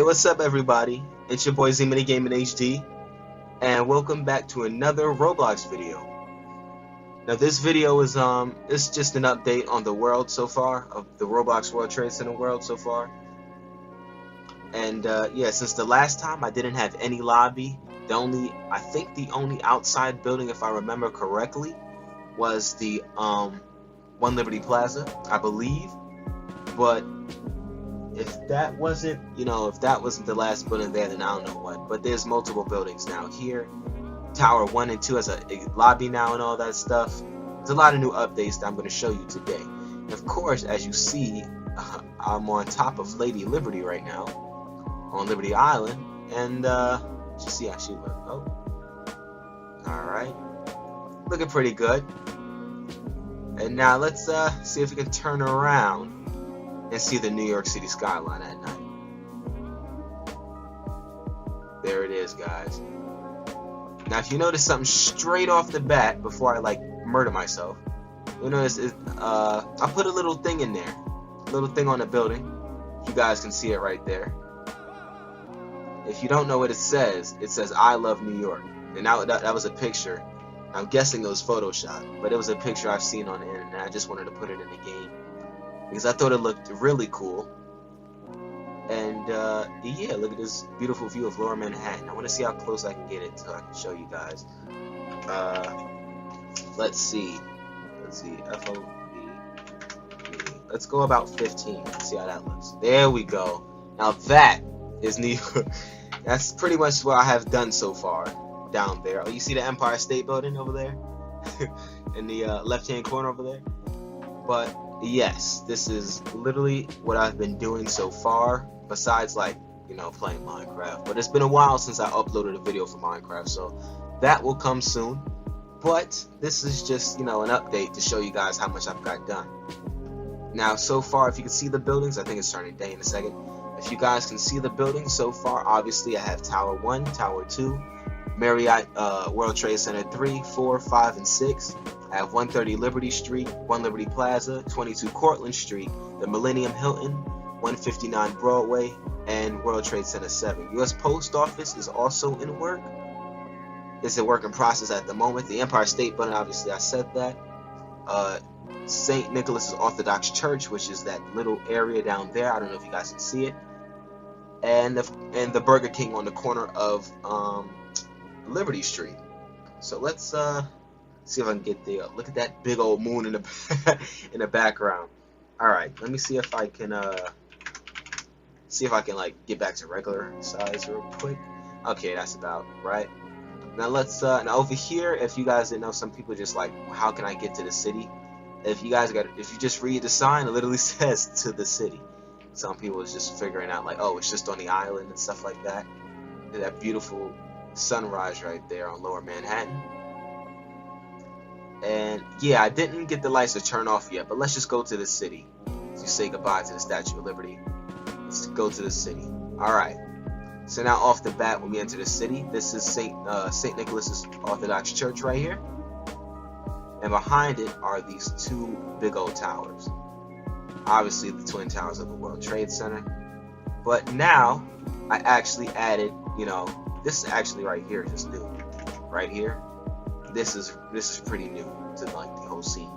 what's up everybody? It's your boy Zmoney Gaming HD, and welcome back to another Roblox video. Now this video is it's just an update on the world so far, of the Roblox World Trade Center world so far. And yeah, since the last time I didn't have any lobby. I think the only outside building, if I remember correctly, was the One Liberty Plaza, I believe. But if that wasn't, if that wasn't the last building there, then I don't know what. But there's multiple buildings now here. Tower 1 and 2 has a lobby now and all that stuff. There's a lot of new updates that I'm going to show you today. And of course, as you see, I'm on top of Lady Liberty right now, on Liberty Island, and just see how she looks. Oh, alright, looking pretty good. And now let's see if we can turn around and see the New York City skyline at night. There it is, guys. Now if you notice something straight off the bat, before I like murder myself, you'll notice I put a little thing in there, a little thing on the building. You guys can see it right there. If you don't know what it says I love New York. And that was a picture. I'm guessing it was Photoshop, but it was a picture I've seen on the internet. I just wanted to put it in the game because I thought it looked really cool. And yeah, look at this beautiful view of Lower Manhattan. I want to see how close I can get it so I can show you guys. Let's see, FOV. Let's go about 15. Let's see how that looks. There we go. Now that is New York. That's pretty much what I have done so far down there. Oh, you see the Empire State Building over there in the left-hand corner over there? But yes, this is literally what I've been doing so far, besides like, playing Minecraft. But it's been a while since I uploaded a video for Minecraft, so that will come soon. But this is just, an update to show you guys how much I've got done. Now, so far, if you can see the buildings, I think it's turning day in a second. If you guys can see the buildings so far, obviously I have Tower 1, Tower 2, Marriott World Trade Center 3, 4, 5, and 6. I have 130 Liberty Street, 1 Liberty Plaza, 22 Cortlandt Street, the Millennium Hilton, 159 Broadway, and World Trade Center 7. U.S. Post Office is also in work. It's a work in process at the moment. The Empire State Building, obviously I said that. St. Nicholas's Orthodox Church, which is that little area down there. I don't know if you guys can see it. And the Burger King on the corner of Liberty Street. So let's see if I can get there. Look at that big old moon in the in the background. All right, let me see if I can like get back to regular size real quick. Okay, that's about right. Now let's now over here, if you guys didn't know, some people just like, how can I get to the city? If you just read the sign, it literally says to the city. Some people is just figuring out like, oh, it's just on the island and stuff like that. And that beautiful sunrise right there on Lower Manhattan. And yeah, I didn't get the lights to turn off yet, but let's just go to the city to say goodbye to the Statue of Liberty. Let's go to the city. Alright, so now off the bat, when we enter the city, this is St. Nicholas's Orthodox Church right here. And behind it are these two big old towers. Obviously the Twin Towers of the World Trade Center. But now, I actually added, this is actually right here, just new. Right here. This is pretty new to like the whole scene.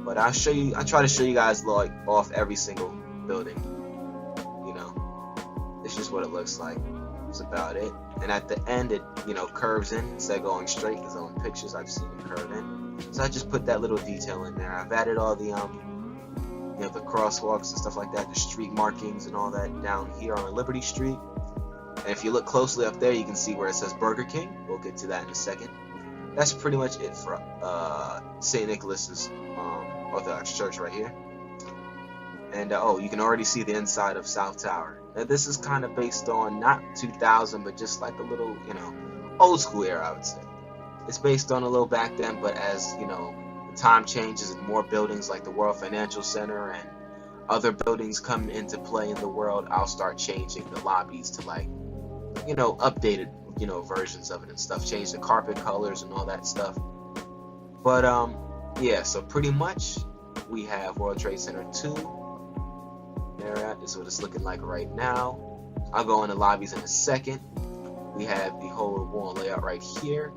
But I try to show you guys like off every single building. It's just what it looks like. That's about it. And at the end it, curves in instead of going straight, because on pictures I've seen it curve in. So I just put that little detail in there. I've added all the the crosswalks and stuff like that, the street markings and all that down here on Liberty Street. And if you look closely up there, you can see where it says Burger King. We'll get to that in a second. That's pretty much it for St. Nicholas's Orthodox Church right here. And oh, you can already see the inside of South Tower. Now this is kind of based on not 2000, but just like a little, old school era, I would say. It's based on a little back then, but as the time changes and more buildings like the World Financial Center and other buildings come into play in the world, I'll start changing the lobbies to like, updated, versions of it and stuff. Change the carpet colors and all that stuff. But yeah, so pretty much we have World Trade Center 2. Marriott is what it's looking like right now. I'll go in the lobbies in a second. We have the whole wall layout right here.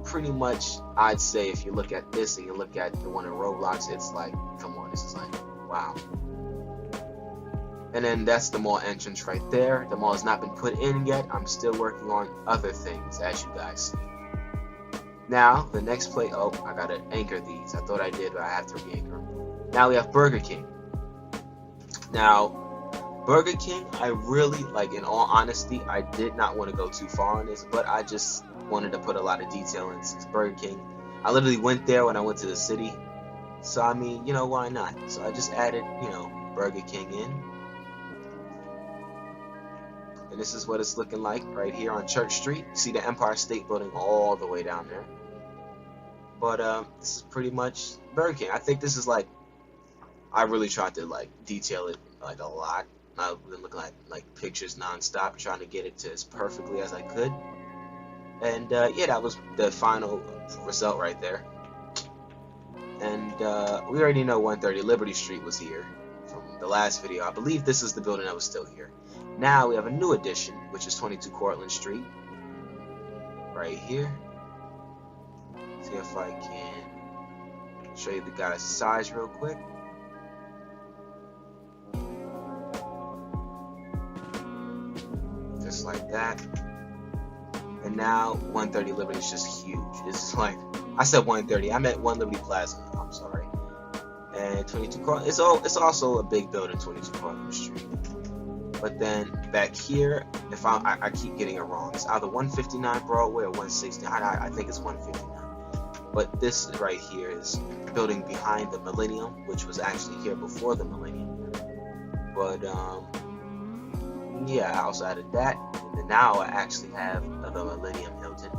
Pretty much, I'd say if you look at this and you look at the one in Roblox, it's like, come on, this is like, wow. And then that's the mall entrance right there. The mall has not been put in yet. I'm still working on other things, as you guys see. Now, the next place, oh, I gotta anchor these. I thought I did, but I have to re-anchor them. Now we have Burger King. Now, Burger King, I really, like, in all honesty, I did not want to go too far on this, but I just wanted to put a lot of detail in since Burger King. I literally went there when I went to the city. So, I mean, you know, why not? So I just added, you know, Burger King in. And this is what it's looking like right here on Church Street. You see the Empire State Building all the way down there. But this is pretty much Burger King. I think this is like, I really tried to like detail it like a lot. I've been looking at like pictures nonstop, trying to get it to as perfectly as I could. And yeah, that was the final result right there. And we already know 130 Liberty Street was here from the last video. I believe this is the building that was still here. Now we have a new addition, which is 22 Cortlandt Street, right here. See if I can show you the guy's size real quick. Just like that. And now 130 Liberty is just huge. It's like, I said 130, I meant 1 Liberty Plaza. I'm sorry. And 22 Cortlandt, it's also a big building, 22 Cortlandt Street. But then back here, if I keep getting it wrong, it's either 159 Broadway or 160. I think it's 159. But this right here is the building behind the Millennium, which was actually here before the Millennium. But yeah, I also added that. And then now I actually have the Millennium Hilton,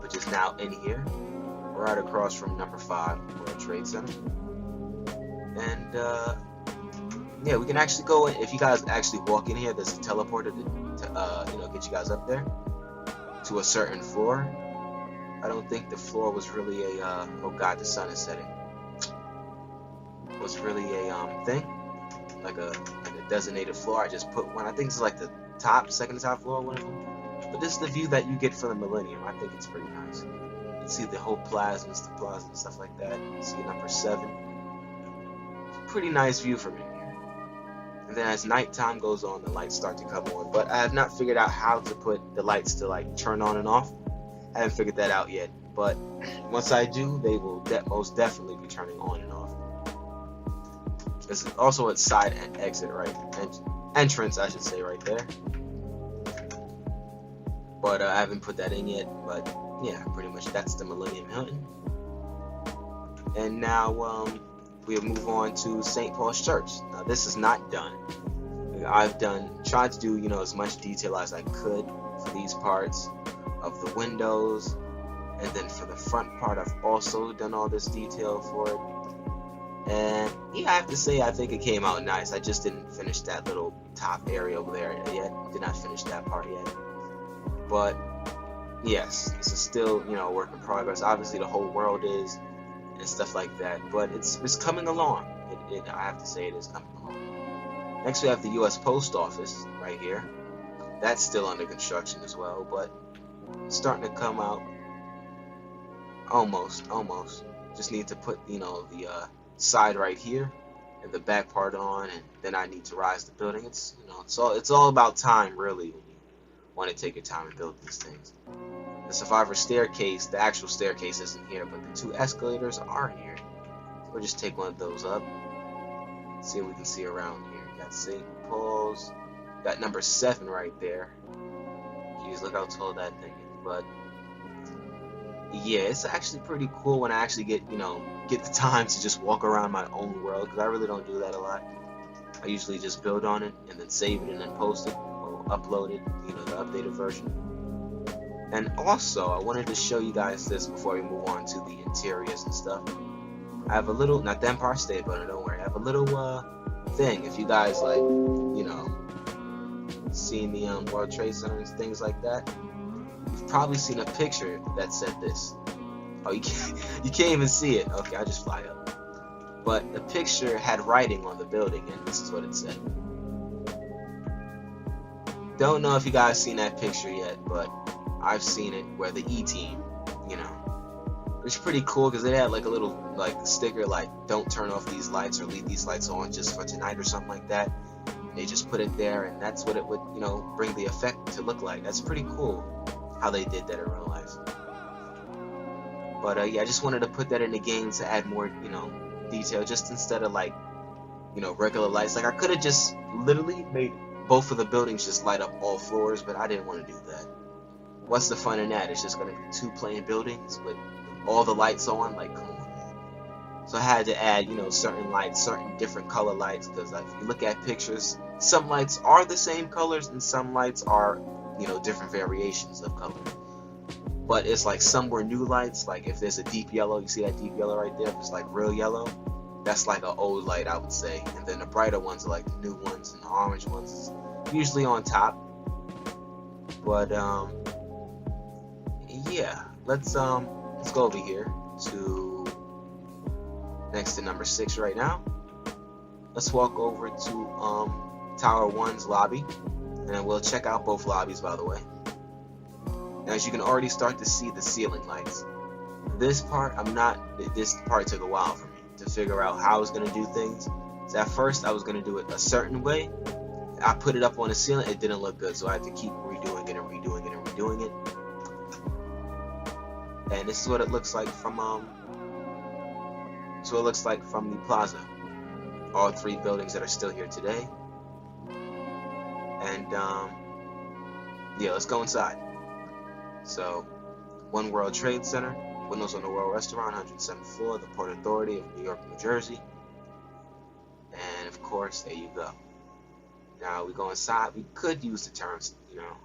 which is now in here, right across from number 5 World Trade Center. And yeah, we can actually go in. If you guys actually walk in here, there's a teleporter to you know, get you guys up there to a certain floor. I don't think the floor was really a oh god, the sun is setting. Was really a thing, like a designated floor. I just put one. I think it's like the second to top floor, one of them. But this is the view that you get from the Millennium. I think it's pretty nice. You can see the whole plaza and stuff like that. You see number 7. It's a pretty nice view from in here. And then as nighttime goes on, the lights start to come on. But I have not figured out how to put the lights to like turn on and off. I haven't figured that out yet. But once I do, they will most definitely be turning on and off. There's also a side and exit, right? Entrance, I should say, right there. But I haven't put that in yet. But yeah, pretty much that's the Millennium Hilton. And now we'll move on to St. Paul's Church. Now this is not done. I've tried to do, you know, as much detail as I could for these parts of the windows, and then for the front part I've also done all this detail for it. And yeah, I have to say I think it came out nice. I just didn't finish that little top area over there yet. Did not finish that part yet. But yes, this is still, you know, a work in progress. Obviously the whole world is, and stuff like that, but it's coming along. I have to say it is coming along. Next we have the U.S. Post Office right here. That's still under construction as well, but it's starting to come out. Almost. Just need to put, you know, the side right here and the back part on, and then I need to rise the building. It's, you know, it's all about time really when you want to take your time and build these things. The Survivor staircase, the actual staircase isn't here, but the 2 escalators are here. So we'll just take one of those up. See what we can see around here. You got St. Paul's. Got number 7 right there. Jeez, look how tall that thing is. But yeah, it's actually pretty cool when I actually get the time to just walk around my own world, because I really don't do that a lot. I usually just build on it and then save it and then post it or upload it, you know, the updated version. And also, I wanted to show you guys this before we move on to the interiors and stuff. I have a little, not the Empire State Building, don't worry. I have a little thing. If you guys like, you know, seen the World Trade Center and things like that, you've probably seen a picture that said this. Oh, you can't even see it. Okay, I'll just fly up. But the picture had writing on the building, and this is what it said. Don't know if you guys seen that picture yet, but I've seen it where the E-team, you know, it's pretty cool because it had like a little like sticker like don't turn off these lights or leave these lights on just for tonight or something like that. They just put it there, and that's what it would, you know, bring the effect to look like. That's pretty cool how they did that in real life. But yeah, I just wanted to put that in the game to add more, you know, detail, just instead of like, you know, regular lights. Like I could have just literally made both of the buildings just light up all floors, but I didn't want to do that. What's the fun in that? It's just gonna be two plain buildings with all the lights on. Like, come on, man. So I had to add, you know, certain lights, certain different color lights, because if you look at pictures, some lights are the same colors and some lights are, you know, different variations of color. But it's like some were new lights. Like if there's a deep yellow, you see that deep yellow right there? If it's like real yellow, that's like an old light, I would say. And then the brighter ones are like the new ones, and the orange ones is usually on top. But yeah, let's go over here to next to number 6 right now. Let's walk over to Tower 1's lobby, and we'll check out both lobbies, by the way. Now, as you can already start to see the ceiling lights. This part took a while for me to figure out how I was gonna do things. So at first I was gonna do it a certain way. I put it up on the ceiling, it didn't look good, so I had to keep redoing it and redoing it and redoing it. And this is what it looks like from the plaza. All 3 buildings that are still here today. And yeah, let's go inside. So, One World Trade Center, windows on the World Restaurant, 107th floor, the Port Authority of New York, New Jersey. And of course, there you go. Now we go inside. We could use the terms, you know,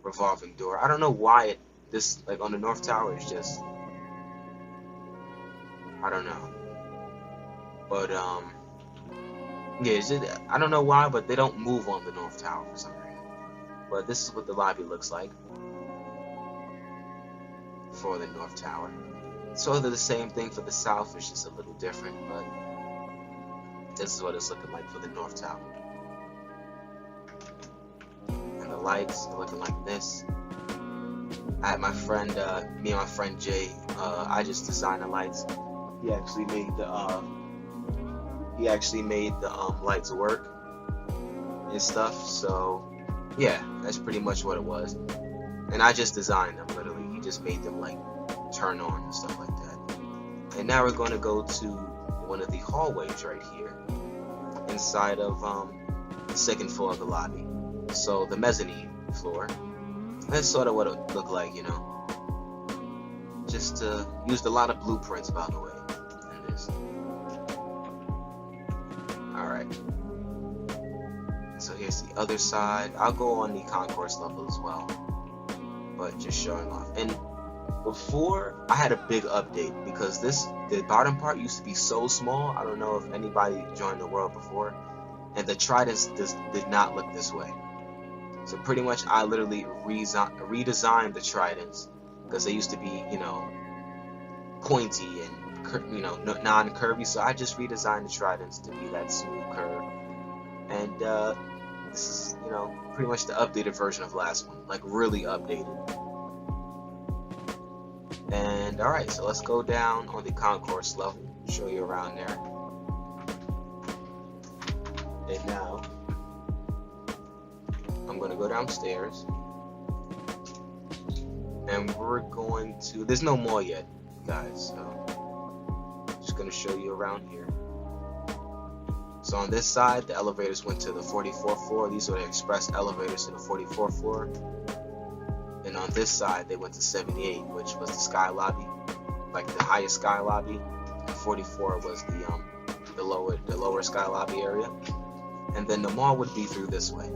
revolving door. I don't know why this like on the North Tower is just, I don't know. But yeah, I don't know why, but they don't move on the North Tower for some reason. But this is what the lobby looks like for the North Tower. So they're the same thing for the South, it's just a little different, but this is what it's looking like for the North Tower. And the lights are looking like this. I had my friend, me and my friend Jay, I just designed the lights. He actually made the lights work and stuff. So yeah, that's pretty much what it was. And I just designed them, literally. He just made them like turn on and stuff like that. And now we're going to go to one of the hallways right here inside of the 2nd floor of the lobby. So the mezzanine floor. That's sort of what it looked like, you know. Just used a lot of blueprints, by the way, in this. Alright. So here's the other side. I'll go on the concourse level as well, but just showing off. And before, I had a big update because the bottom part used to be so small. I don't know if anybody joined the world before, and the tridents did not look this way. So pretty much I literally redesigned the tridents because they used to be, you know, pointy and, you know, non-curvy. So I just redesigned the tridents to be that smooth curve. And this is, you know, pretty much the updated version of the last one, like really updated. And alright, so let's go down on the concourse level, show you around there. And now I'm going to go downstairs, and we're going to, there's no mall yet, guys, so just going to show you around here. So on this side, the elevators went to the 44th floor. These are the express elevators to the 44th floor. And on this side, they went to 78, which was the sky lobby, like the highest sky lobby. And 44 was the lower sky lobby area. And then the mall would be through this way.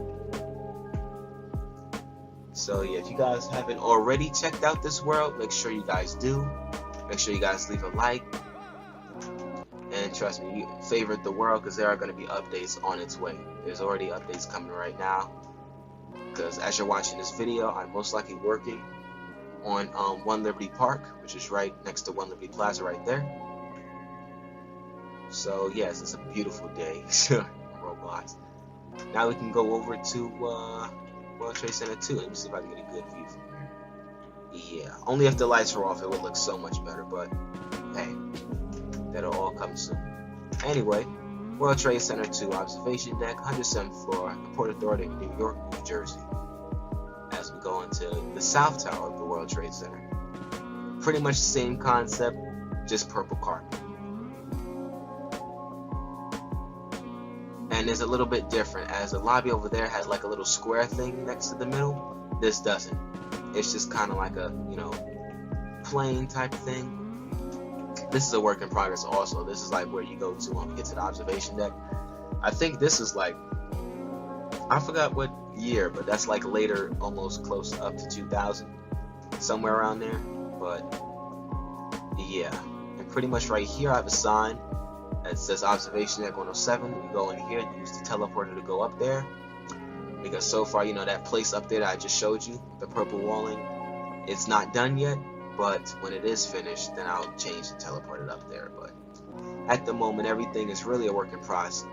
So yeah, if you guys haven't already checked out this world, make sure you guys do. Make sure you guys leave a like. And trust me, you favorite the world, because there are going to be updates on its way. There's already updates coming right now. Because as you're watching this video, I'm most likely working on One Liberty Park, which is right next to One Liberty Plaza right there. So yes, it's a beautiful day. Roblox. Now we can go over to World Trade Center 2. Let me see if I can get a good view from here. Yeah, only if the lights were off it would look so much better, but hey, that'll all come soon. Anyway, World Trade Center 2 observation deck, 107th floor, the Port Authority of New York, New Jersey. As we go into the South Tower of the World Trade Center. Pretty much the same concept, just purple carpet. And it's a little bit different, as the lobby over there has like a little square thing next to the middle. This doesn't. It's just kind of like a, you know, plain type thing. This is a work in progress also. This is like where you go to get to the observation deck. I think this is like, I forgot what year, but that's like later, almost close up to 2000, somewhere around there. But yeah, and pretty much right here I have a sign that says observation deck 107. We go in here and use the teleporter to go up there, because so far, you know, that place up there that I just showed you, the purple walling, it's not done yet. But when it is finished, then I'll change the teleporter up there. But at the moment, everything is really a work in progress.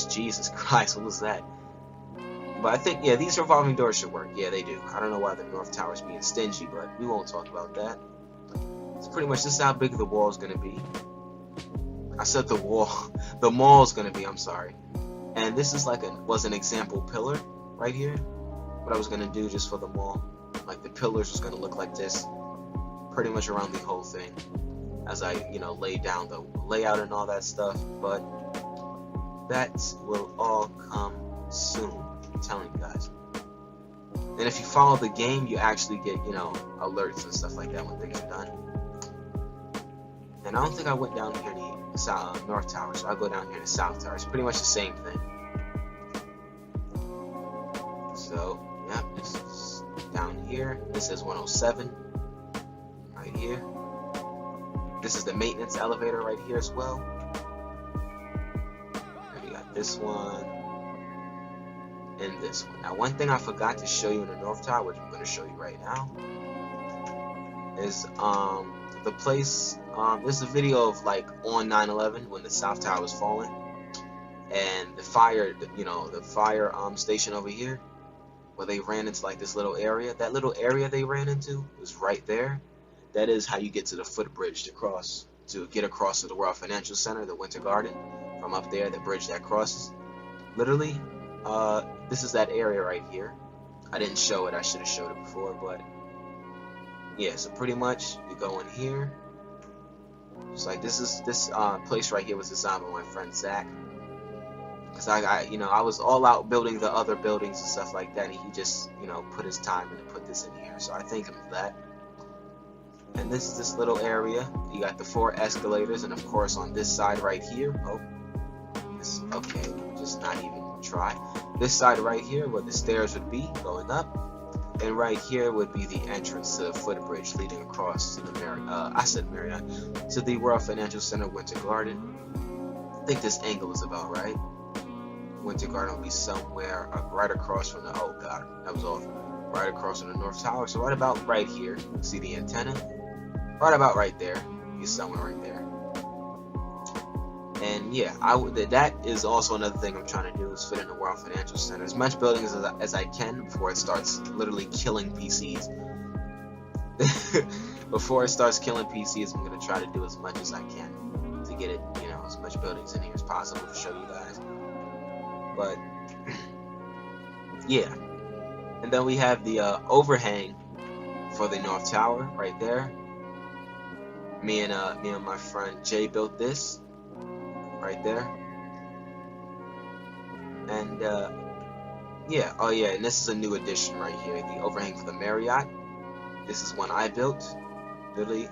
Jesus Christ, what was that? But I think, yeah, these revolving doors should work. Yeah, they do. I don't know why the North Tower is being stingy, but we won't talk about that. It's pretty much, this is how big the wall is going to be. I said the wall, the mall is going to be, I'm sorry. And this is like was an example pillar right here. What I was going to do just for the mall. Like the pillars was going to look like this, pretty much around the whole thing, as I, you know, lay down the layout and all that stuff. But that will all come soon, I'm telling you guys. And if you follow the game, you actually get, you know, alerts and stuff like that when things are done. And I don't think I went down here to the North Tower, so I'll go down here to South Tower. It's pretty much the same thing. So, yeah, this is down here. This is 107 right here. This is the maintenance elevator right here as well. And we got this one and this one. Now, one thing I forgot to show you in the North Tower, which I'm going to show you right now, is the place. This is a video of like on 9/11 when the South Tower was falling, and the fire, you know, the fire station over here, where they ran into like this little area. That little area they ran into was right there. That is how you get to the footbridge to get across to the World Financial Center, the Winter Garden. From up there, the bridge that crosses. Literally, this is that area right here. I didn't show it. I should have showed it before, but yeah. So pretty much, you go in here. It's like this place right here was designed by my friend Zach. Because I was all out building the other buildings and stuff like that, and he just, you know, put his time in and put this in here. So I thank him for that. And this is this little area. You got the 4 escalators, and of course on this side right here. Oh, this, okay, just not even try. This side right here, where the stairs would be going up, and right here would be the entrance to the footbridge leading across to the Marriott, to the World Financial Center Winter Garden. I think this angle is about right. Winter Garden will be somewhere right across from the, oh god, that was off, right across from the North Tower. So right about right here, see the antenna? Right about right there, is somewhere right there. And yeah, that is also another thing I'm trying to do, is fit in the World Financial Center. As much building as I can before it starts literally killing PCs. Before it starts killing PCs, I'm going to try to do as much as I can to get it, you know, as much buildings in here as possible to show you guys. But yeah, and then we have the overhang for the North Tower right there. Me and my friend Jay built this right there. And yeah, oh yeah, and this is a new addition right here, the overhang for the Marriott. This is one I built, literally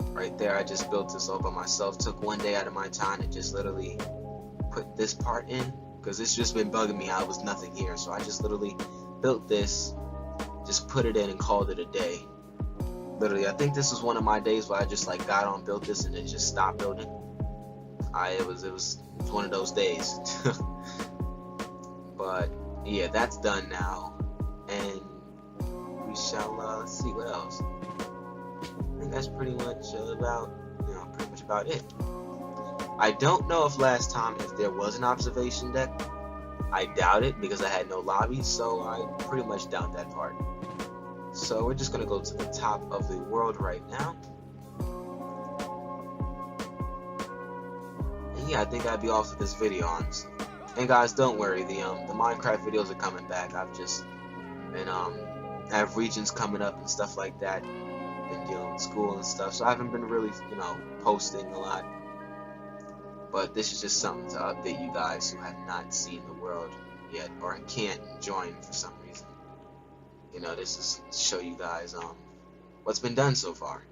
right there. I just built this all by myself. Took one day out of my time to just literally put this part in, because it's just been bugging me. I was nothing here, so I just literally built this, just put it in and called it a day. Literally, I think this was one of my days where I just like got on, built this, and then just stopped building. It was one of those days. But yeah, that's done now, and we shall let's see what else. I think that's pretty much about it. I don't know if last time if there was an observation deck. I doubt it because I had no lobby, so I pretty much doubt that part. So we're just gonna go to the top of the world right now. And yeah, I think I'd be off to this video, honestly. And guys, don't worry, the Minecraft videos are coming back. I've just been I have regions coming up and stuff like that. Been dealing with school and stuff, so I haven't been really, posting a lot. But this is just something to update you guys who have not seen the world yet or can't join for some reason. This is to show you guys what's been done so far.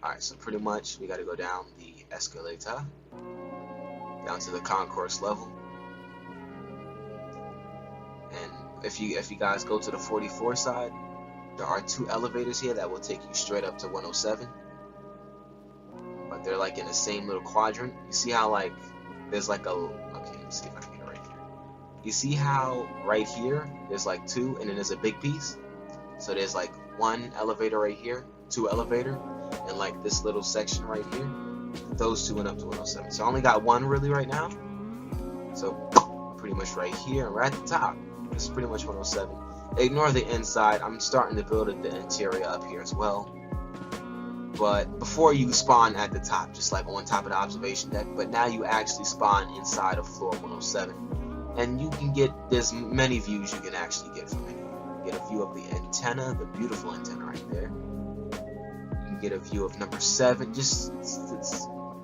Alright, so pretty much we gotta go down the escalator down to the concourse level. And if you guys go to the 44 side, there are 2 elevators here that will take you straight up to 107. But they're like in the same little quadrant. You see how there's okay, let me see if I can get it right here. You see how right here there's 2 and then there's a big piece? So there's 1 elevator right here, 2 elevator, and this little section right here. Those 2 went up to 107. So I only got 1 really right now. So pretty much right here, and we're at the top. This is pretty much 107. Ignore the inside. I'm starting to build the interior up here as well. But before you spawn at the top, just on top of the observation deck, but now you actually spawn inside of floor 107. And you can there's many views you can actually get from it. You get a view of the antenna, the beautiful antenna right there. You can get a view of number 7. It's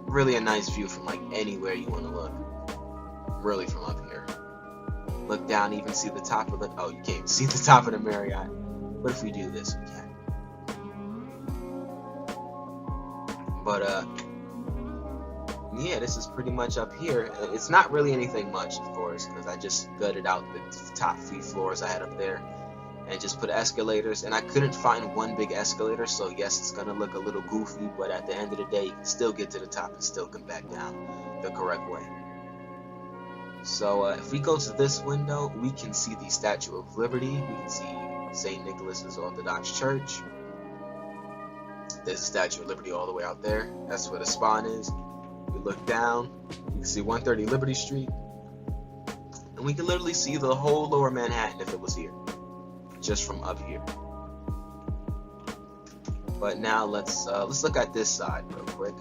really a nice view from anywhere you want to look. Really from up here. Look down, even see the top of the, you can't even see the top of the Marriott. But if we do this, we can. But yeah, this is pretty much up here. It's not really anything much, of course, because I just gutted out the top 3 floors I had up there and just put escalators. And I couldn't find one big escalator, so yes, it's gonna look a little goofy, but at the end of the day, you can still get to the top and still come back down the correct way. So if we go to this window, we can see the Statue of Liberty. We can see St. Nicholas's Orthodox Church. There's a Statue of Liberty all the way out there. That's where the spawn is. We look down, you can see 130 Liberty Street. And we can literally see the whole lower Manhattan if it was here. Just from up here. But now let's look at this side real quick.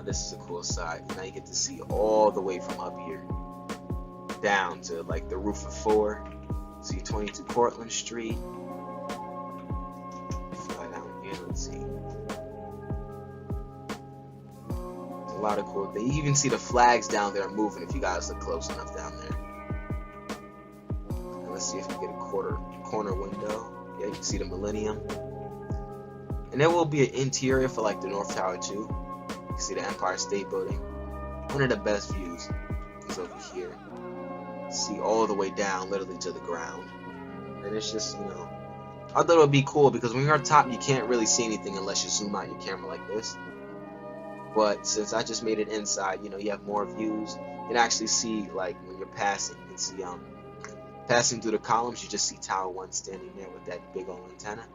This is a cool side. Now you get to see all the way from up here down to the roof of 4. See 22 Portland Street. Fly down here. Let's see. There's a lot of cool things. You even see the flags down there moving if you guys look close enough down there. And let's see if we get a corner window. Yeah, you can see the Millennium. And there will be an interior for the North Tower too. You can see the Empire State Building. One of the best views is over here. See all the way down, literally to the ground. And it's just, I thought it would be cool because when you're on top, you can't really see anything unless you zoom out your camera like this. But since I just made it inside, you have more views. You can actually see, when you're passing, you can see, passing through the columns, you just see Tower 1 standing there with that big old antenna.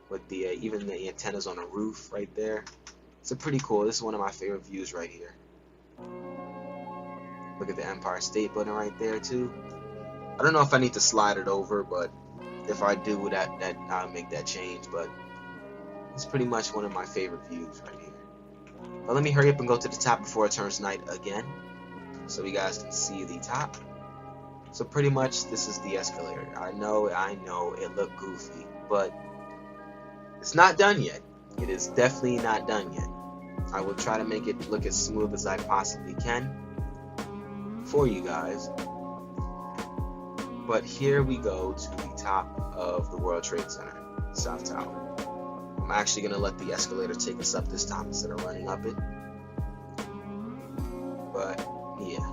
With the, even the antennas on the roof right there. It's pretty cool. This is one of my favorite views right here. Look at the Empire State Building right there too. I don't know if I need to slide it over, but if I do, that I'll make that change. But it's pretty much one of my favorite views right here. But let me hurry up and go to the top before it turns night again, so you guys can see the top. So pretty much this is the escalator. I know it looked goofy, but it's not done yet. It is definitely not done yet. I will try to make it look as smooth as I possibly can for you guys. But here we go to the top of the World Trade Center, South Tower. I'm actually going to let the escalator take us up this time instead of running up it. But, yeah.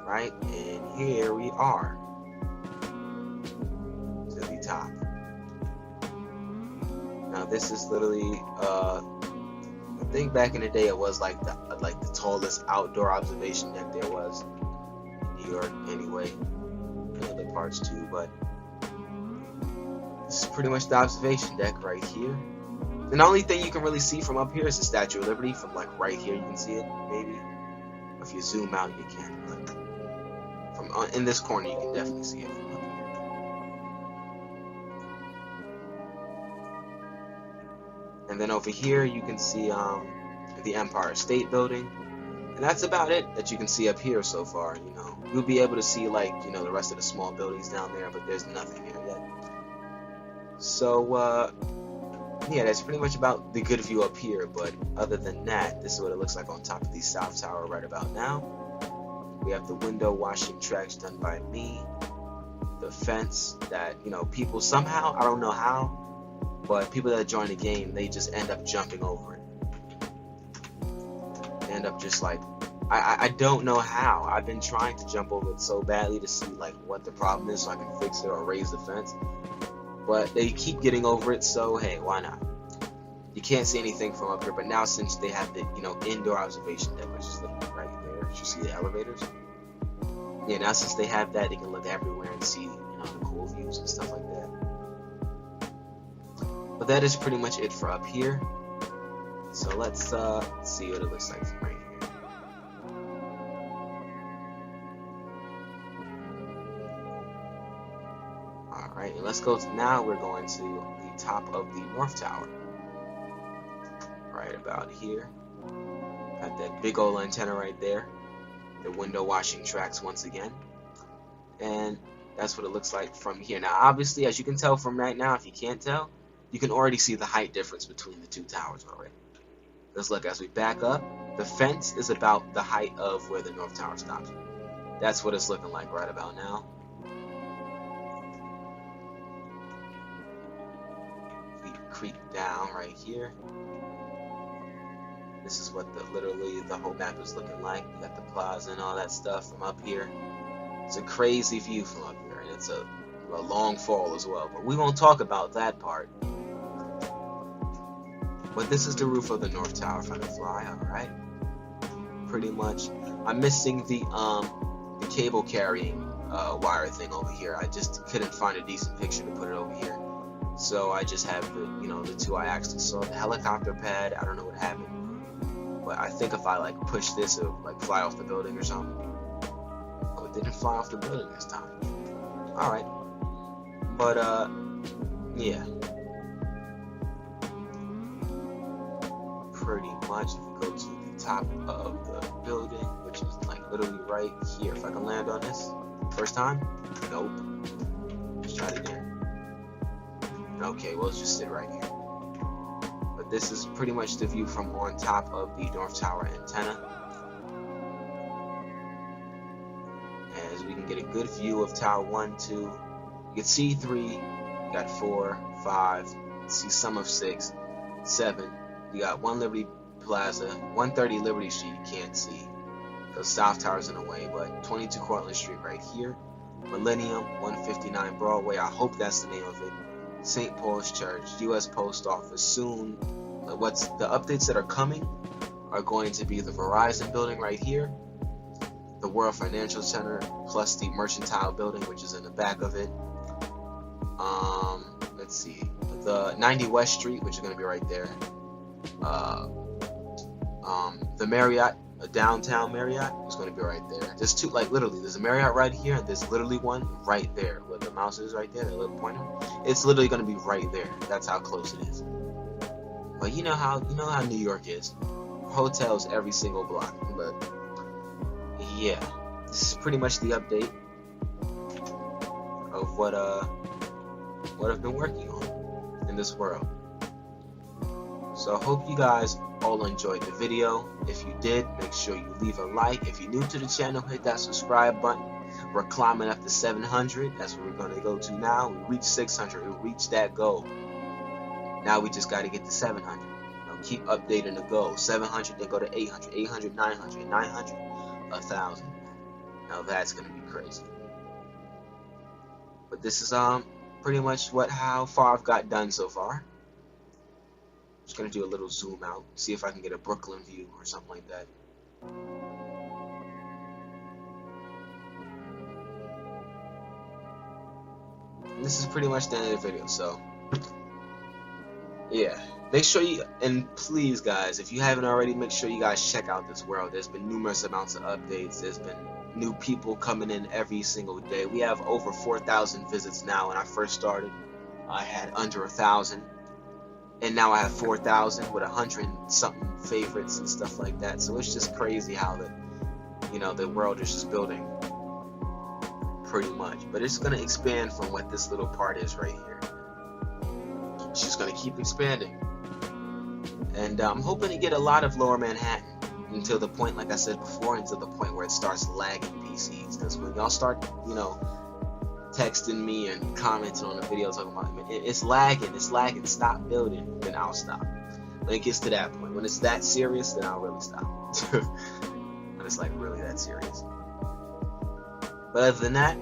Alright, and here we are. To the top. Now this is literally, I think back in the day it was like the tallest outdoor observation deck there was in New York anyway. In other parts too, but this is pretty much the observation deck right here. And the only thing you can really see from up here is the Statue of Liberty. From like right here, you can see it, maybe. If you zoom out, you can. But from in this corner, you can definitely see it from up here. And then over here, you can see the Empire State Building. And that's about it that you can see up here so far. You know, you'll be able to see like the rest of the small buildings down there, but there's nothing here yet. So yeah, that's pretty much about the good view up here. But other than that, this is what it looks like on top of the South Tower right about now. We have the window washing tracks done by me. The fence that people somehow, I don't know how, but people that join the game, they just end up jumping over it. They end up just like, I don't know how. I've been trying to jump over it so badly to see like what the problem is so I can fix it or raise the fence. But they keep getting over it, so hey, why not? You can't see anything from up here, but now since they have the indoor observation deck, which is literally right there, you see the elevators. Yeah, now since they have that, they can look everywhere and see the cool views and stuff like that. But that is pretty much it for up here. So let's see what it looks like from right here. Alright, and let's go to, now we're going to the top of the North Tower. Right about here. Got that big old antenna right there. The window washing tracks once again. And that's what it looks like from here. Now obviously, as you can tell from right now, if you can't tell, you can already see the height difference between the two towers already. Let's look as we back up. The fence is about the height of where the North Tower stops. That's what it's looking like right about now. We creep down right here. This is what literally the whole map is looking like. You got the plaza and all that stuff from up here. It's a crazy view from up here, and it's a long fall as well. But we won't talk about that part. But this is the roof of the North Tower if I can fly, alright? Pretty much. I'm missing the cable carrying wire thing over here. I just couldn't find a decent picture to put it over here. So I just have the the two I actually saw. The helicopter pad, I don't know what happened. But I think if I like push this, it'll like fly off the building or something. Oh, it didn't fly off the building this time. Alright. But yeah. Pretty much, if you go to the top of the building, which is like literally right here. If I can land on this first time, nope. Let's try it again. Okay, well, let's just sit right here. But this is pretty much the view from on top of the North Tower antenna. As we can get a good view of Tower 1, 2. You can see 3, you got 4, 5, see some of 6, 7. You got 1 Liberty Plaza, 130 Liberty Street you can't see because South Tower's in the way, but 22 Cortlandt Street right here. Millennium, 159 Broadway, I hope that's the name of it. St. Paul's Church, U.S. Post Office. Soon, what's the updates that are coming are going to be the Verizon building right here, the World Financial Center, plus the Mercantile building, which is in the back of it. Let's see, the 90 West Street, which is going to be right there. The Marriott, a downtown Marriott, is going to be right there. There's two, like literally, there's a Marriott right here, and there's literally one right there where the mouse is right there, the little pointer. It's literally going to be right there. That's how close it is. But you know how New York is. Hotels every single block. But yeah, this is pretty much the update of what I've been working on in this world. So I hope you guys all enjoyed the video. If you did, make sure you leave a like. If you're new to the channel, hit that subscribe button. We're climbing up to 700. That's where we're going to go to now. We reached 600. We reached that goal. Now we just got to get to 700. Keep updating the goal. 700, then go to 800. 800, 900. 900, 1,000. Now that's going to be crazy. But this is pretty much how far I've got done so far. Just gonna do a little zoom out, see if I can get a Brooklyn view or something like that. And this is pretty much the end of the video, so yeah, make sure you, and please guys, if you haven't already, make sure you guys check out this world. There's been numerous amounts of updates. There's been new people coming in every single day. We have over 4,000 visits now. When I first started, I had under 1,000, and now I have 4,000 with 100 something favorites and stuff like that. So it's just crazy how the world is just building pretty much. But it's gonna expand from what this little part is right here. It's just gonna keep expanding, and I'm hoping to get a lot of Lower Manhattan until the point, like I said before, until the point where it starts lagging PCs. Because when y'all start, texting me and commenting on the video talking about it's lagging, stop building, then I'll stop. When it gets to that point, when it's that serious, then I'll really stop. When it's like really that serious. But other than that,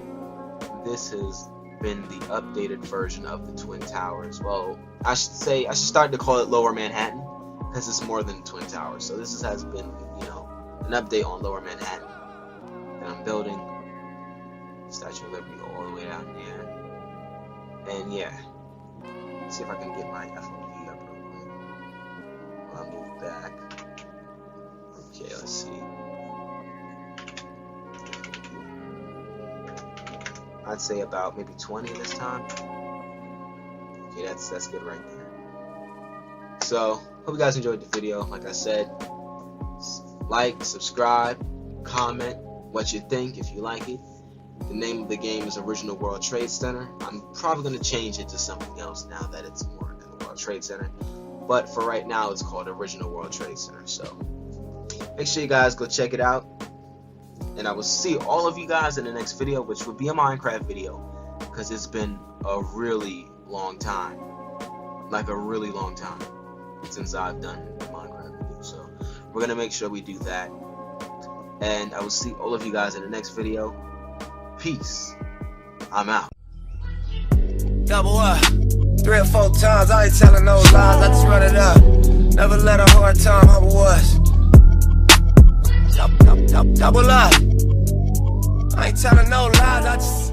this has been the updated version of the Twin Towers. Well, I should start to call it Lower Manhattan, because it's more than Twin Towers. So this has been, an update on Lower Manhattan that I'm building. Statue of Liberty all the way down there. And yeah, let's see if I can get my FOV up real quick. I'll move back. Okay, let's see. I'd say about maybe 20 this time. Okay, that's good right there. So, hope you guys enjoyed the video. Like I said, like, subscribe, comment what you think if you like it. The name of the game is Original World Trade Center. I'm probably going to change it to something else now that it's more than the World Trade Center. But for right now, it's called Original World Trade Center. So, make sure you guys go check it out. And I will see all of you guys in the next video, which will be a Minecraft video, because it's been a really long time, like a really long time, since I've done a Minecraft video. So we're gonna make sure we do that, and I will see all of you guys in the next video. Peace. I'm out. Double up 3 or 4 times. I ain't telling no lies. I just run it up. Never let a hard time humble us. Double up. I ain't telling no lies, I just